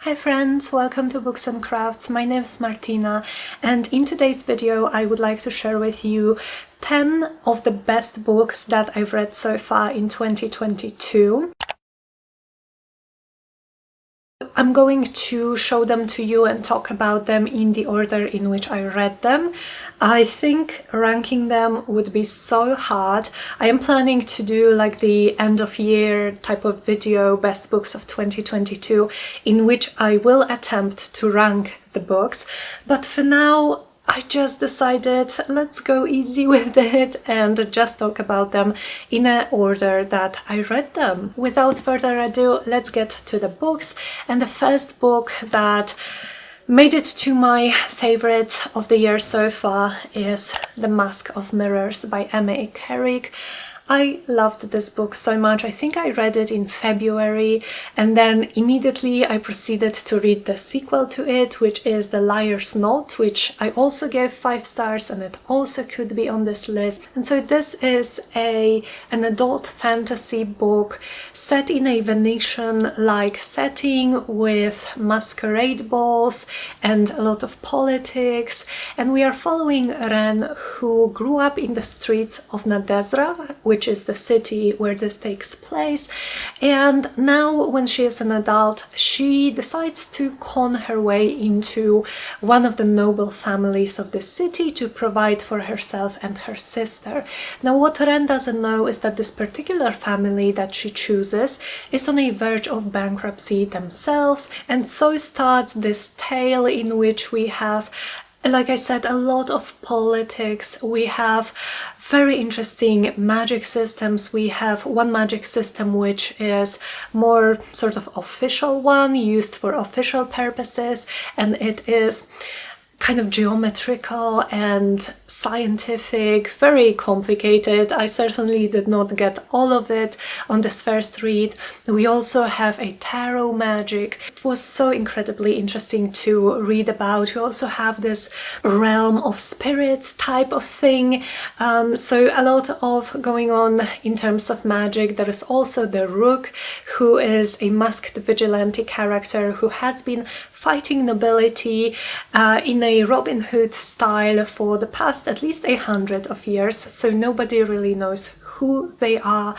Hi friends, welcome to Books and Crafts. My name is Martyna, and in today's video I would like to share with you 10 of the best books that I've read so far in 2022. I'm going to show them to you and talk about them in the order in which I read them. I think ranking them would be so hard. I am planning to do like the end of year type of video, best books of 2022, in which I will attempt to rank the books. But for now, I just decided let's go easy with it and just talk about them in an order that I read them. Without further ado, let's get to the books. And the first book that made it to my favorite of the year so far is The Mask of Mirrors by M.A. Carrick. I loved this book so much. I think I read it in February, and then immediately I proceeded to read the sequel to it, which is The Liar's Note, which I also gave 5 stars, and it also could be on this list. And so this is an adult fantasy book set in a Venetian-like setting with masquerade balls and a lot of politics. And we are following Ren, who grew up in the streets of Nadezra, which is the city where this takes place, and now when she is an adult she decides to con her way into one of the noble families of the city to provide for herself and her sister. Now what Ren doesn't know is that this particular family that she chooses is on a verge of bankruptcy themselves, and so starts this tale in which we have, like I said, a lot of politics. We have very interesting magic systems. We have one magic system which is more sort of official one, used for official purposes, and it is kind of geometrical and scientific, very complicated. I certainly did not get all of it on this first read. We also have a tarot magic. It was so incredibly interesting to read about. We also have this realm of spirits type of thing. So a lot of going on in terms of magic. There is also the Rook, who is a masked vigilante character who has been fighting nobility in a Robin Hood style for the past at least 100 of years, so nobody really knows who they are,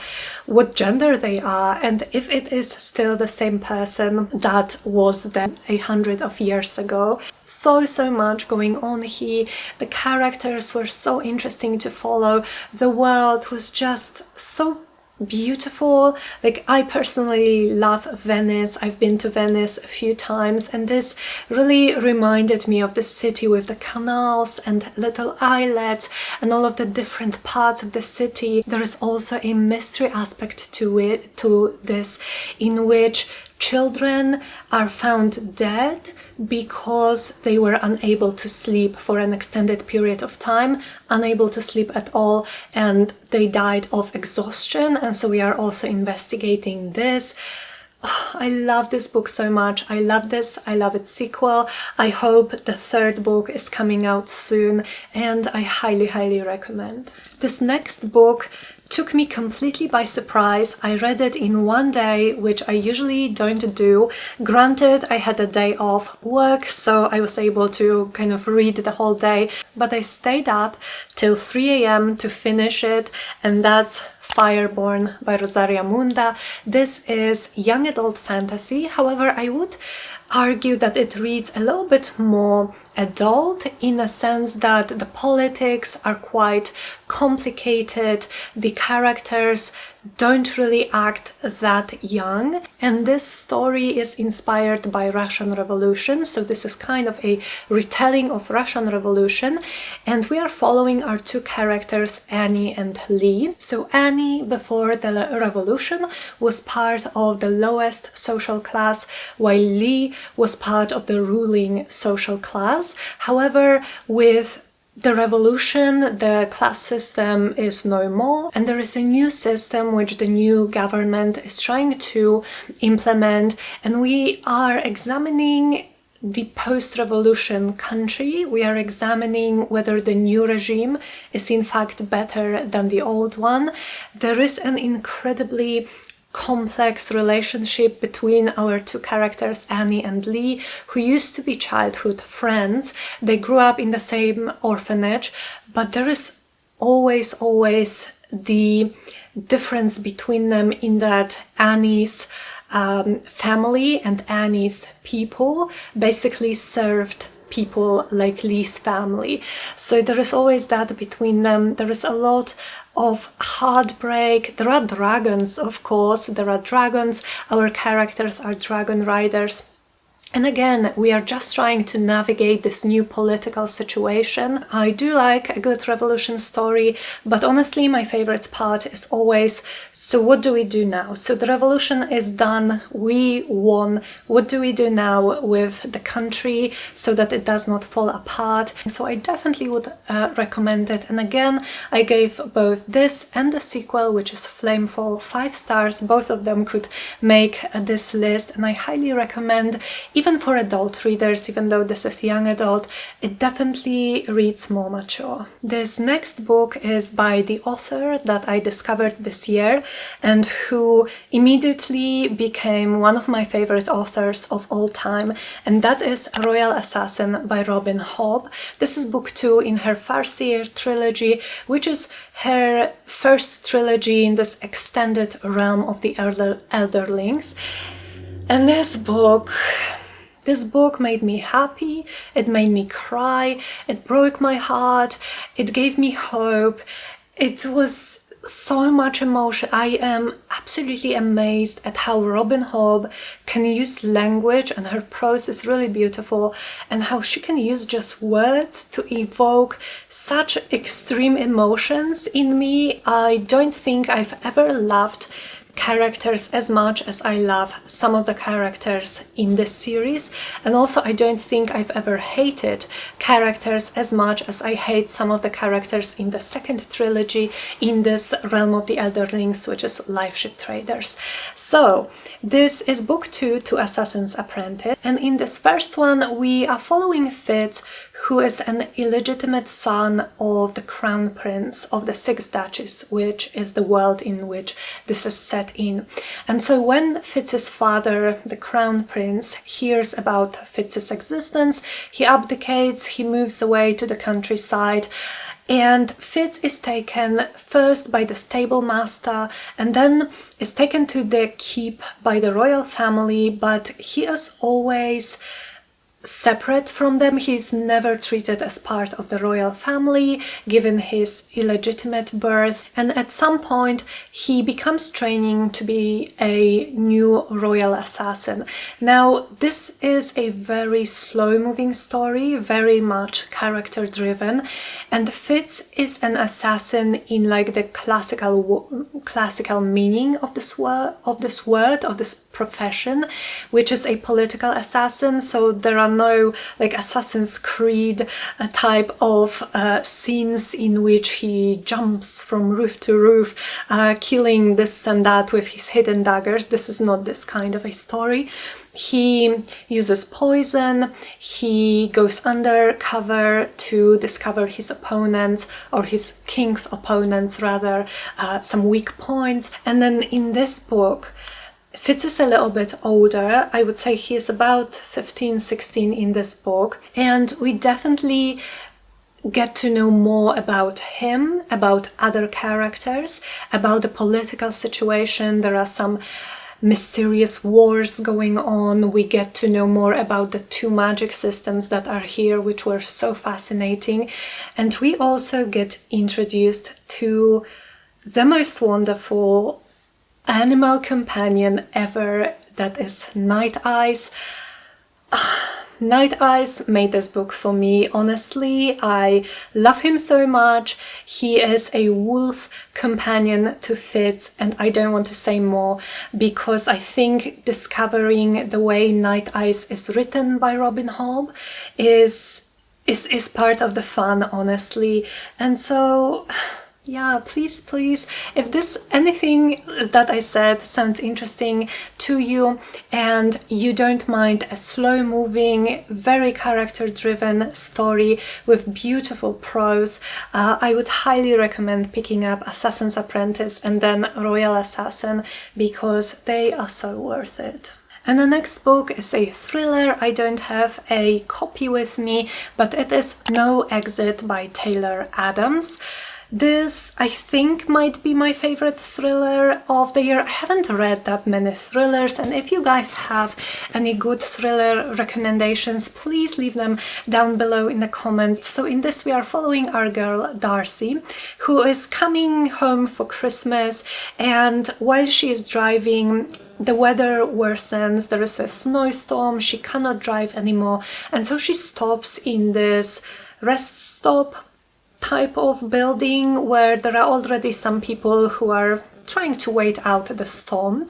what gender they are, and if it is still the same person that was then 100 of years ago. So much going on here. The characters were so interesting to follow. The world was just so beautiful. Like, I personally love Venice. I've been to Venice a few times, and this really reminded me of the city with the canals and little islets and all of the different parts of the city. There is also a mystery aspect to this, in which children are found dead because they were unable to sleep for an extended period of time, unable to sleep at all, and they died of exhaustion. And so we are also investigating this. I love this book so much. I love this. I love its sequel. I hope the third book is coming out soon, and I highly recommend. This next book took me completely by surprise. I read it in one day, which I usually don't do. Granted, I had a day off work, so I was able to kind of read the whole day, but I stayed up till 3 a.m. to finish it, and that's Fireborn by Rosaria Munda. This is young adult fantasy. However, I would argue that it reads a little bit more adult, in a sense that the politics are quite complicated, the characters don't really act that young, and this story is inspired by Russian Revolution, so this is kind of a retelling of Russian Revolution, and we are following our two characters, Annie and Lee. So Annie, before the revolution, was part of the lowest social class, while Lee was part of the ruling social class. However, with the revolution, the class system is no more, and there is a new system which the new government is trying to implement, and we are examining the post-revolution country. We are examining whether the new regime is in fact better than the old one. There is an incredibly complex relationship between our two characters, Annie and Lee, who used to be childhood friends. They grew up in the same orphanage, but there is always the difference between them in that Annie's family and Annie's people basically served people like Lee's family. So there is always that between them. There is a lot of heartbreak. There are dragons, of course. There are dragons. Our characters are dragon riders. And again, we are just trying to navigate this new political situation. I do like a good revolution story, but honestly, my favorite part is always, so what do we do now? So the revolution is done, we won. What do we do now with the country so that it does not fall apart? So I definitely would recommend it. And again, I gave both this and the sequel, which is Flamefall, 5 stars. Both of them could make this list, and I highly recommend, even for adult readers, even though this is young adult, it definitely reads more mature. This next book is by the author that I discovered this year and who immediately became one of my favorite authors of all time, and that is Royal Assassin by Robin Hobb. This is book 2 in her Farseer trilogy, which is her first trilogy in this extended realm of the Elderlings. And this book made me happy, it made me cry, it broke my heart, it gave me hope. It was so much emotion. I am absolutely amazed at how Robin Hobb can use language, and her prose is really beautiful, and how she can use just words to evoke such extreme emotions in me. I don't think I've ever loved characters as much as I love some of the characters in this series, and also I don't think I've ever hated characters as much as I hate some of the characters in the second trilogy in this realm of the Elderlings, which is Life Ship Traders. So this is book 2 to Assassin's Apprentice, and in this first one we are following Fitz, who is an illegitimate son of the Crown Prince of the Six Duchies, which is the world in which this is set in. And so when Fitz's father, the Crown Prince, hears about Fitz's existence, he abdicates, he moves away to the countryside, and Fitz is taken first by the stable master and then is taken to the keep by the royal family, but he is always separate from them. He's never treated as part of the royal family, given his illegitimate birth, and at some point he becomes training to be a new royal assassin. Now this is a very slow moving story, very much character driven, and Fitz is an assassin in like the classical meaning of this word, of this profession, which is a political assassin. So there are no like Assassin's Creed type of scenes in which he jumps from roof to roof, killing this and that with his hidden daggers. This is not this kind of a story. He uses poison, he goes undercover to discover his opponents, or his king's opponents rather, some weak points. And then in this book, Fitz is a little bit older. I would say he is about 15, 16 in this book, and we definitely get to know more about him, about other characters, about the political situation. There are some mysterious wars going on. We get to know more about the 2 magic systems that are here, which were so fascinating. And we also get introduced to the most wonderful animal companion ever, that is Night Eyes. Night Eyes made this book for me, honestly. I love him so much. He is a wolf companion to Fitz, and I don't want to say more because I think discovering the way Night Eyes is written by Robin Hobb is part of the fun, honestly. And so Yeah, please, please, if anything that I said sounds interesting to you and you don't mind a slow moving, very character driven story with beautiful prose, I would highly recommend picking up Assassin's Apprentice and then Royal Assassin, because they are so worth it. And the next book is a thriller. I don't have a copy with me, but it is No Exit by Taylor Adams. This, I think, might be my favorite thriller of the year. I haven't read that many thrillers, and if you guys have any good thriller recommendations, please leave them down below in the comments. So in this we are following our girl Darcy, who is coming home for Christmas, and while she is driving, the weather worsens, there is a snowstorm, she cannot drive anymore, and so she stops in this rest stop type of building where there are already some people who are trying to wait out the storm.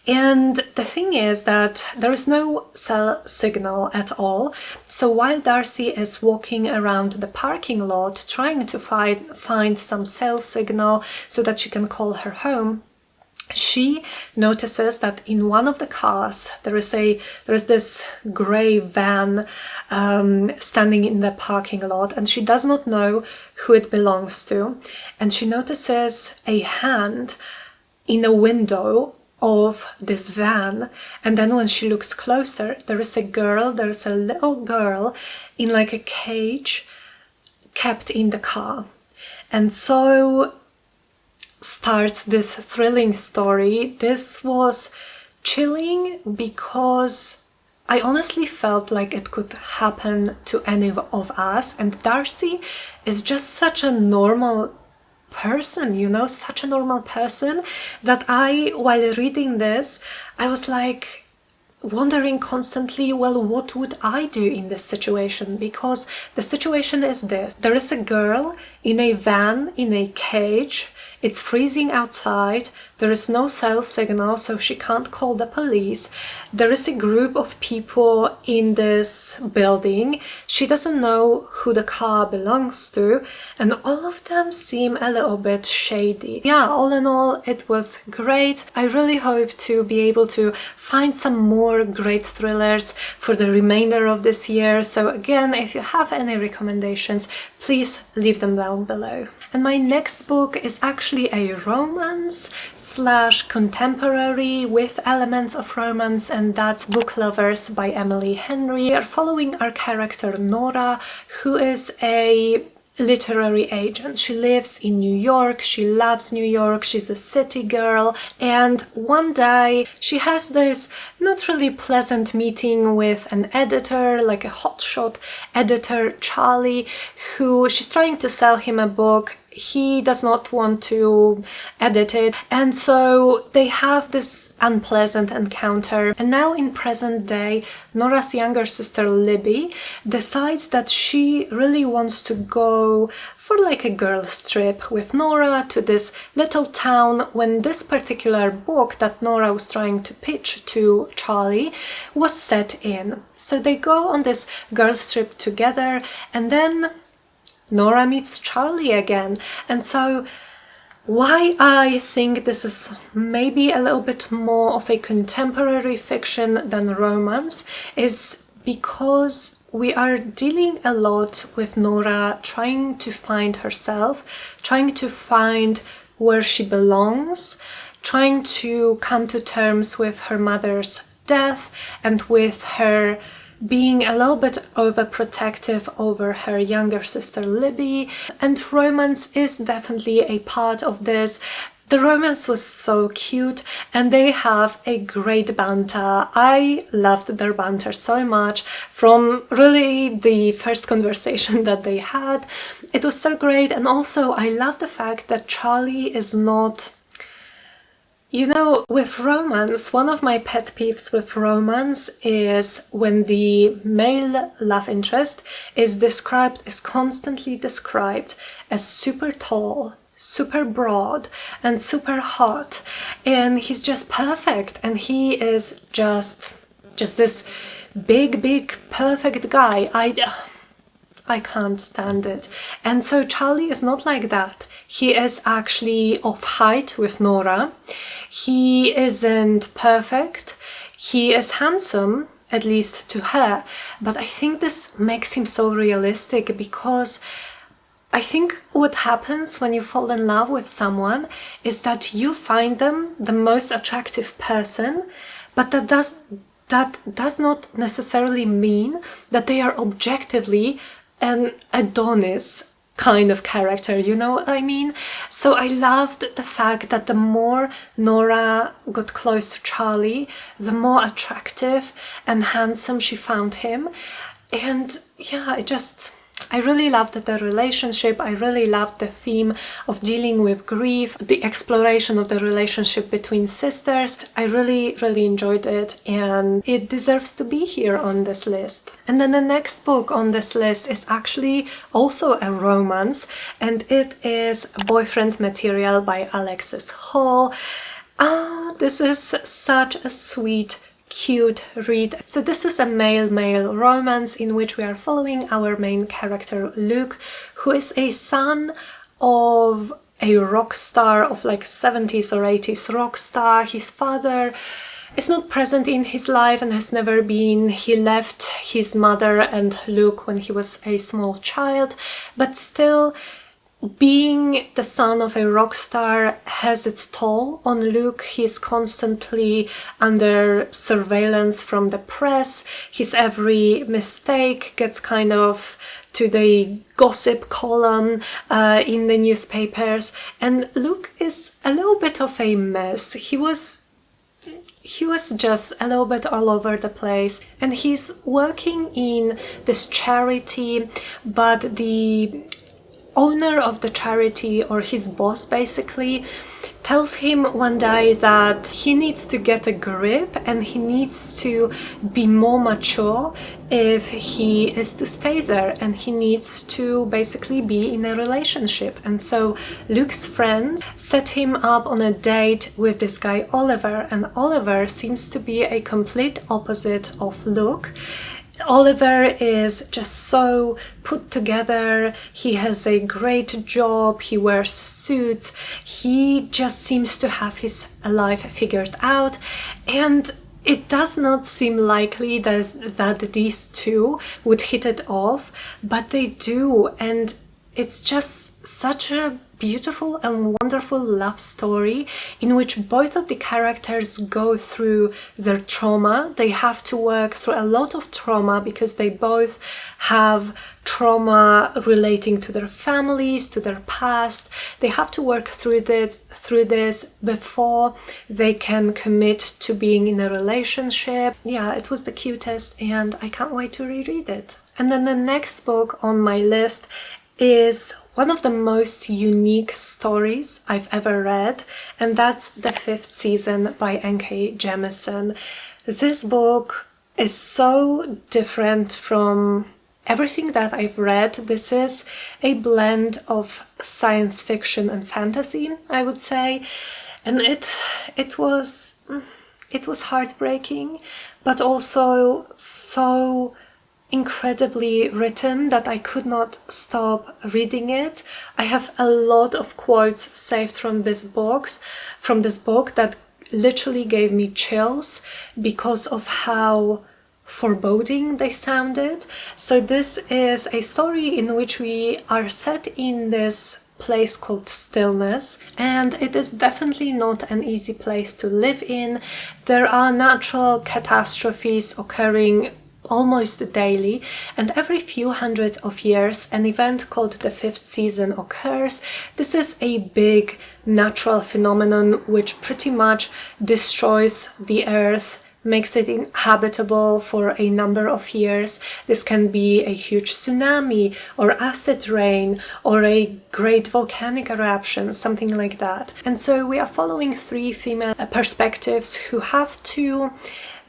And the thing is that there is no cell signal at all. So while Darcy is walking around the parking lot trying to find some cell signal so that she can call her home, she notices that in one of the cars there is this grey van standing in the parking lot, and she does not know who it belongs to. And she notices a hand in a window of this van, and then when she looks closer, there is a little girl in like a cage kept in the car. And so starts this thrilling story. This was chilling because I honestly felt like it could happen to any of us, and Darcy is just such a normal person, you know, such a normal person that while reading this, I was like wondering constantly, well, what would I do in this situation? Because the situation is this: there is a girl in a van in a cage. It's freezing outside, there is no cell signal, so she can't call the police. There is a group of people in this building. She doesn't know who the car belongs to, and all of them seem a little bit shady. Yeah, all in all, it was great. I really hope to be able to find some more great thrillers for the remainder of this year. So again, if you have any recommendations, please leave them down below. And my next book is actually a romance / contemporary with elements of romance, and that's Book Lovers by Emily Henry. We are following our character Nora, who is a literary agent. She lives in New York, she loves New York, she's a city girl, and one day she has this not really pleasant meeting with an editor, like a hotshot editor, Charlie, who she's trying to sell him a book. He does not want to edit it, and so they have this unpleasant encounter. And now in present day, Nora's younger sister Libby decides that she really wants to go for like a girls' trip with Nora to this little town when this particular book that Nora was trying to pitch to Charlie was set in. So they go on this girls' trip together, and then Nora meets Charlie again. And so why I think this is maybe a little bit more of a contemporary fiction than romance is because we are dealing a lot with Nora trying to find herself, trying to find where she belongs, trying to come to terms with her mother's death and with her being a little bit overprotective over her younger sister Libby, and romance is definitely a part of this. The romance was so cute, and they have a great banter. I loved their banter so much from really the first conversation that they had. It was so great, and also I love the fact that Charlie is not... You know, with romance, one of my pet peeves with romance is when the male love interest is constantly described as super tall, super broad, and super hot, and he's just perfect, and he is just this big perfect guy. I can't stand it. And so Charlie is not like that. He is actually of height with Nora. He isn't perfect. He is handsome, at least to her, but I think this makes him so realistic, because I think what happens when you fall in love with someone is that you find them the most attractive person, but that does not necessarily mean that they are objectively an Adonis kind of character, you know what I mean? So I loved the fact that the more Nora got close to Charlie, the more attractive and handsome she found him. And yeah, I really loved the relationship. I really loved the theme of dealing with grief, the exploration of the relationship between sisters. I really, really enjoyed it, and it deserves to be here on this list. And then the next book on this list is actually also a romance, and it is Boyfriend Material by Alexis Hall. This is such a sweet, cute read. So this is a male-male romance in which we are following our main character Luke, who is a son of a rock star, of like 70s or 80s rock star. His father is not present in his life and has never been. He left his mother and Luke when he was a small child, but still, being the son of a rock star has its toll on Luke. He's constantly under surveillance from the press. His every mistake gets kind of to the gossip column in the newspapers, and Luke is a little bit of a mess. He was just a little bit all over the place, and he's working in this charity, but the owner of the charity, or his boss basically, tells him one day that he needs to get a grip and he needs to be more mature if he is to stay there, and he needs to basically be in a relationship. And so Luke's friend set him up on a date with this guy Oliver, and Oliver seems to be a complete opposite of Luke. Oliver is just so put together. He has a great job, he wears suits, he just seems to have his life figured out, and it does not seem likely that these two would hit it off, but they do, and it's just such a beautiful and wonderful love story in which both of the characters go through their trauma. They have to work through a lot of trauma because they both have trauma relating to their families, to their past. They have to work through this before they can commit to being in a relationship. Yeah, it was the cutest, and I can't wait to reread it. And then the next book on my list is one of the most unique stories I've ever read, and that's The Fifth Season by N.K. Jemisin. This book is so different from everything that I've read. This is a blend of science fiction and fantasy, I would say, and it was heartbreaking, but also so incredibly written that I could not stop reading it. I have a lot of quotes saved from this book that literally gave me chills because of how foreboding they sounded. So this is a story in which we are set in this place called Stillness, and it is definitely not an easy place to live in. There are natural catastrophes occurring almost daily, and every few hundreds of years an event called the Fifth Season occurs. This is a big natural phenomenon which pretty much destroys the earth, makes it inhabitable for a number of years. This can be a huge tsunami or acid rain or a great volcanic eruption, something like that. And so we are following three female perspectives who have to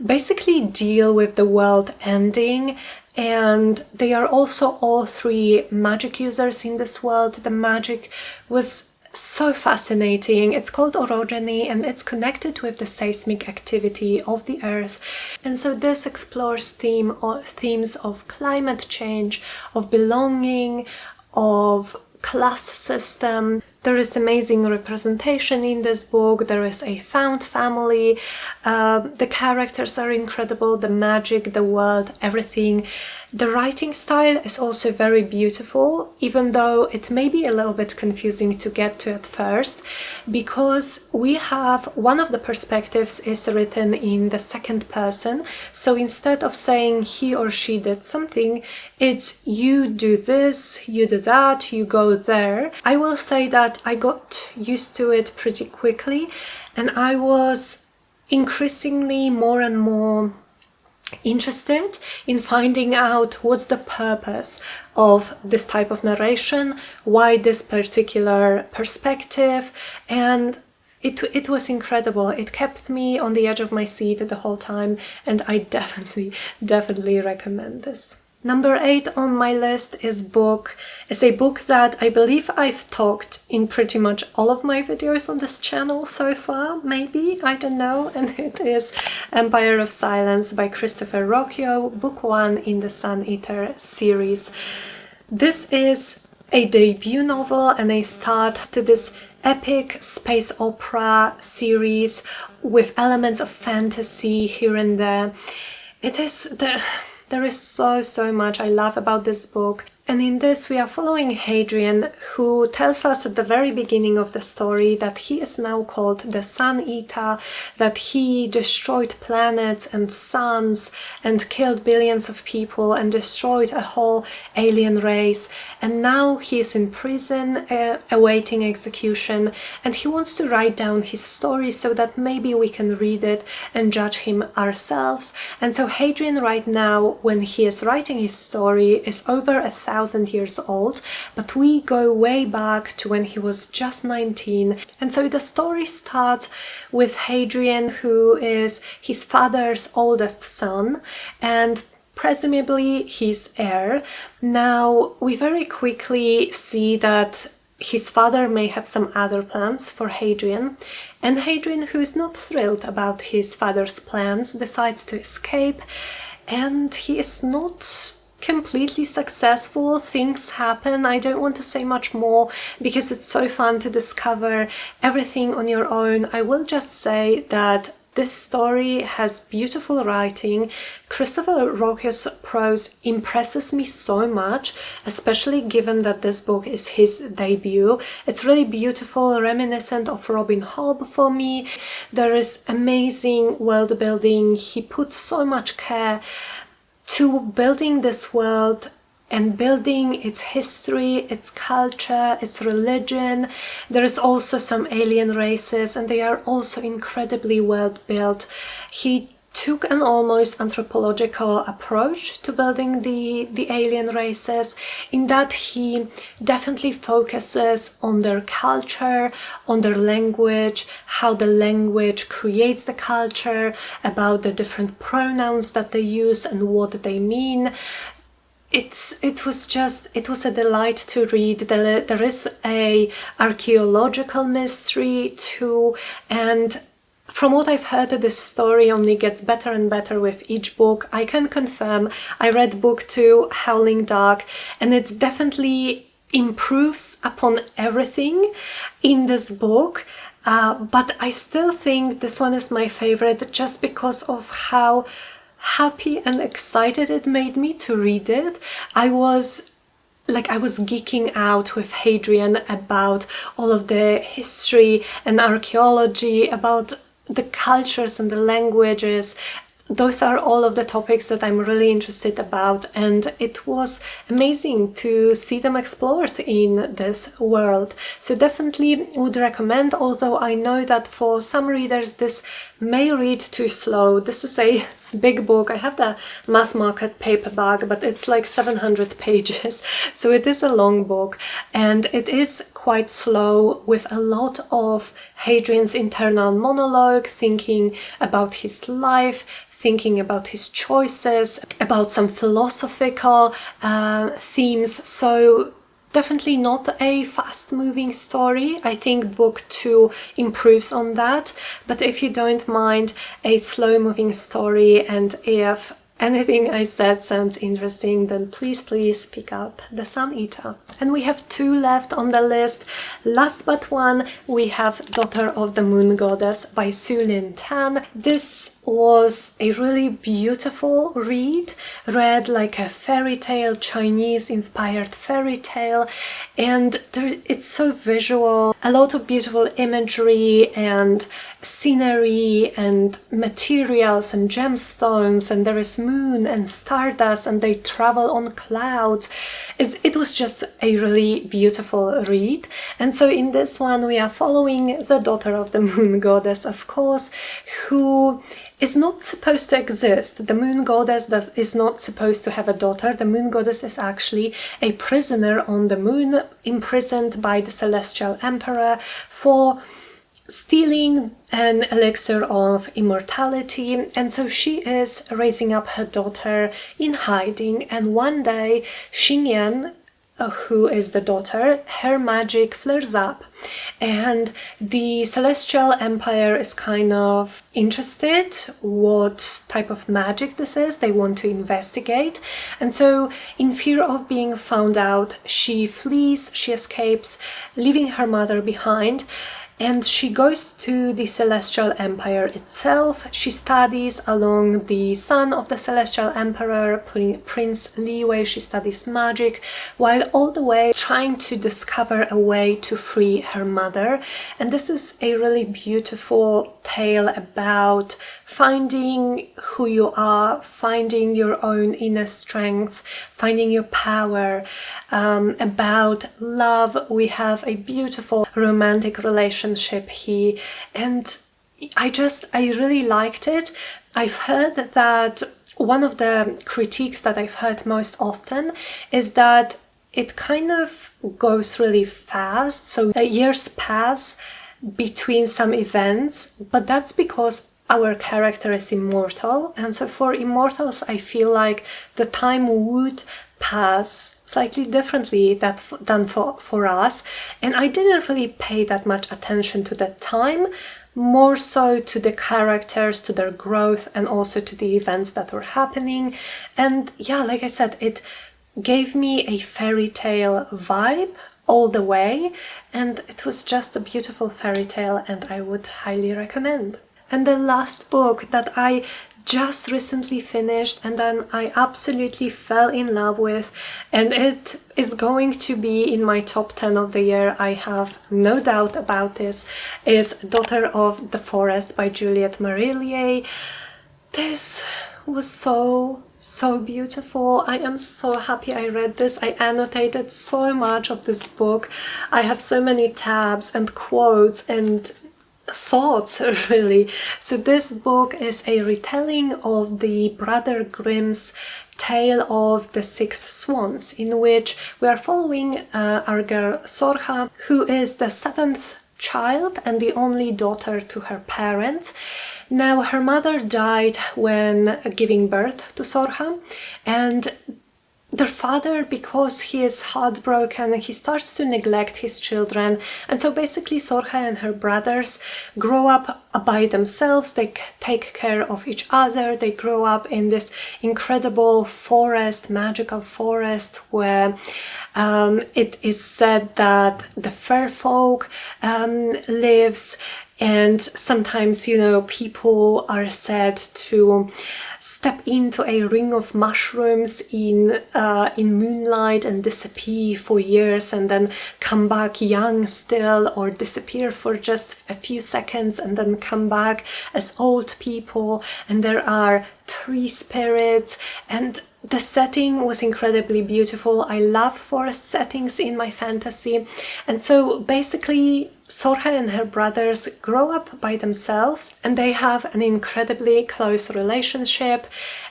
basically deal with the world ending, and they are also all three magic users in this world. The magic was so fascinating. It's called orogeny, and it's connected with the seismic activity of the earth. And so this explores themes of climate change, of belonging, of class system, There is amazing representation in this book. There is a found family. The characters are incredible. The magic, the world, everything. The writing style is also very beautiful, even though it may be a little bit confusing to get to at first, because we have one of the perspectives is written in the second person. So instead of saying he or she did something, it's you do this, you do that, you go there. I will say that I got used to it pretty quickly, and I was increasingly more and more interested in finding out what's the purpose of this type of narration, why this particular perspective, and it was incredible. It kept me on the edge of my seat the whole time, and I definitely recommend this. Number 8 on my list is a book that I believe I've talked in pretty much all of my videos on this channel so far, maybe, I don't know, and it is Empire of Silence by Christopher Rocchio, book 1 in the Sun Eater series. This is a debut novel and a start to this epic space opera series with elements of fantasy here and there. There is so much I love about this book. And in this we are following Hadrian, who tells us at the very beginning of the story that he is now called the Sun Eater, that he destroyed planets and suns and killed billions of people and destroyed a whole alien race. And now he is in prison awaiting execution, and he wants to write down his story so that maybe we can read it and judge him ourselves. And so Hadrian right now, when he is writing his story, is over 1,000 years old, but we go way back to when he was just 19. And so the story starts with Hadrian, who is his father's oldest son and presumably his heir. Now we very quickly see that his father may have some other plans for Hadrian, and Hadrian, who is not thrilled about his father's plans, decides to escape, and he is not completely successful. Things happen. I don't want to say much more because it's so fun to discover everything on your own. I will just say that this story has beautiful writing. Christopher Rocchio's prose impresses me so much, especially given that this book is his debut. It's really beautiful, reminiscent of Robin Hobb for me. There is amazing world building. He puts so much care to building this world and building its history, its culture, its religion. There is also some alien races, and they are also incredibly well built. He took an almost anthropological approach to building the alien races, in that he definitely focuses on their culture, on their language, how the language creates the culture, about the different pronouns that they use and what they mean. It was a delight to read. There is a archaeological mystery too, and from what I've heard, this story only gets better and better with each book. I can confirm I read book 2, Howling Dark, and it definitely improves upon everything in this book. But I still think this one is my favorite just because of how happy and excited it made me to read it. I was geeking out with Hadrian about all of the history and archaeology, about the cultures and the languages. Those are all of the topics that I'm really interested about, and it was amazing to see them explored in this world. So definitely would recommend, although I know that for some readers this may read too slow. This is a big book. I have the mass market paperback, but it's like 700 pages, so it is a long book, and it is quite slow, with a lot of Hadrian's internal monologue, thinking about his life, thinking about his choices, about some philosophical themes. So definitely not a fast-moving story. I think book 2 improves on that, but if you don't mind a slow-moving story, and if anything I said sounds interesting, then please pick up The Sun Eater. And we have 2 left on the list. Last but one, we have Daughter of the Moon Goddess by Su Lin Tan. This was a really beautiful read, read like a fairy tale, Chinese inspired fairy tale, and it's so visual, a lot of beautiful imagery and scenery and materials and gemstones, and there is moon and stardust and they travel on clouds. It was just a really beautiful read. And so in this one we are following the Daughter of the Moon Goddess, of course, who is not supposed to exist. The Moon Goddess is not supposed to have a daughter. The Moon Goddess is actually a prisoner on the moon, imprisoned by the Celestial Emperor for stealing an elixir of immortality, and so she is raising up her daughter in hiding. And one day Xingyan, who is the daughter, her magic flares up, and the Celestial Empire is kind of interested what type of magic this is. They want to investigate, and so in fear of being found out, she flees, she escapes, leaving her mother behind. And she goes to the Celestial Empire itself. She studies along the son of the Celestial Emperor, Prince Li Wei. She studies magic, while all the way trying to discover a way to free her mother. And this is a really beautiful tale about finding who you are, finding your own inner strength, finding your power, about love. We have a beautiful romantic relationship here, and I really liked it. I've heard that one of the critiques that I've heard most often is that it kind of goes really fast, so years pass between some events, but that's because our character is immortal, and so for immortals I feel like the time would pass slightly differently than for us, and I didn't really pay that much attention to the time, more so to the characters, to their growth, and also to the events that were happening. And yeah, like I said, it gave me a fairy tale vibe all the way, and it was just a beautiful fairy tale, and I would highly recommend. And the last book that I just recently finished and then I absolutely fell in love with, and it is going to be in my top 10 of the year, I have no doubt about this, is Daughter of the Forest by Juliette Marillier. This was so beautiful. I am so happy I read this. I annotated so much of this book. I have so many tabs and quotes and thoughts, really. So this book is a retelling of the Brother Grimm's tale of the Six Swans, in which we are following our girl Sorcha, who is the 7th child and the only daughter to her parents. Now her mother died when giving birth to Sorcha, and their father, because he is heartbroken, he starts to neglect his children, and so basically Sorcha and her brothers grow up by themselves. They take care of each other. They grow up in this incredible forest, magical forest, where it is said that the fair folk lives, and sometimes, you know, people are said to step into a ring of mushrooms in moonlight and disappear for years and then come back young still, or disappear for just a few seconds and then come back as old people. And there are tree spirits, and the setting was incredibly beautiful. I love forest settings in my fantasy, and so basically Sorcha and her brothers grow up by themselves, and they have an incredibly close relationship.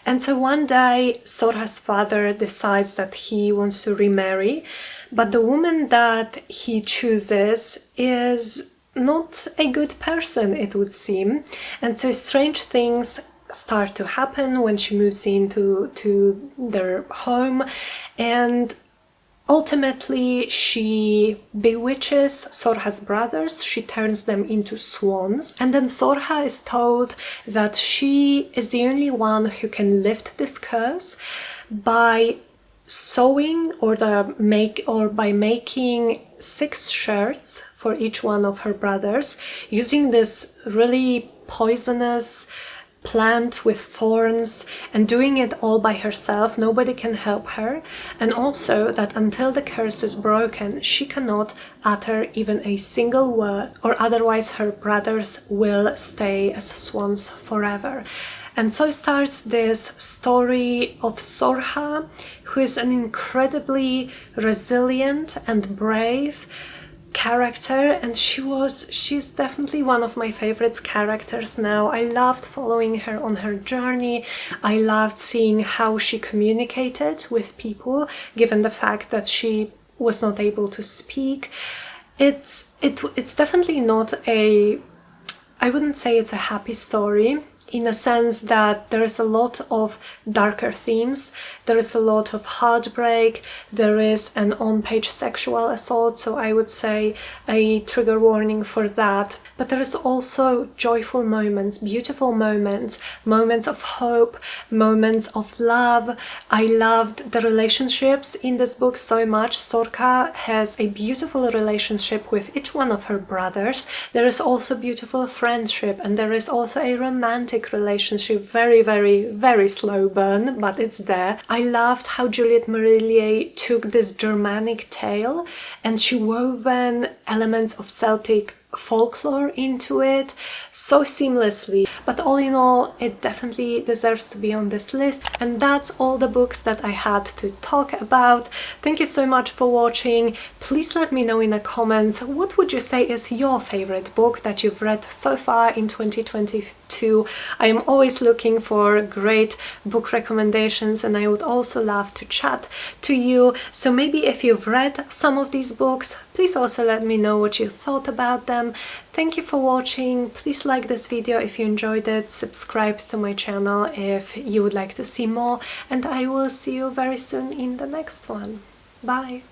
And so one day Sorcha's father decides that he wants to remarry, but the woman that he chooses is not a good person, it would seem. And so strange things start to happen when she moves into their home, and Ultimately, she bewitches Sorha's brothers, she turns them into swans, and then Sorha is told that she is the only one who can lift this curse by sewing or by making 6 shirts for each one of her brothers, using this really poisonous plant with thorns, and doing it all by herself. Nobody can help her, and also that until the curse is broken, she cannot utter even a single word, or otherwise her brothers will stay as swans forever. And so starts this story of Sorha, who is an incredibly resilient and brave character, and she's definitely one of my favorite characters now. I loved following her on her journey. I loved seeing how she communicated with people, given the fact that she was not able to speak. It's definitely not I wouldn't say it's a happy story, in a sense that there is a lot of darker themes, there is a lot of heartbreak, there is an on-page sexual assault, so I would say a trigger warning for that. But there is also joyful moments, beautiful moments, moments of hope, moments of love. I loved the relationships in this book so much. Sorka has a beautiful relationship with each one of her brothers. There is also beautiful friendship, and there is also a romantic relationship, very, very, very slow burn, but it's there. I loved how Juliette Marillier took this Germanic tale and she woven elements of Celtic folklore into it so seamlessly. But all in all, it definitely deserves to be on this list. And that's all the books that I had to talk about. Thank you so much for watching. Please let me know in the comments, what would you say is your favorite book that you've read so far in 2022? I am always looking for great book recommendations, and I would also love to chat to you. So maybe if you've read some of these books, please also let me know what you thought about them. Thank you for watching. Please like this video if you enjoyed it, subscribe to my channel if you would like to see more, and I will see you very soon in the next one. Bye!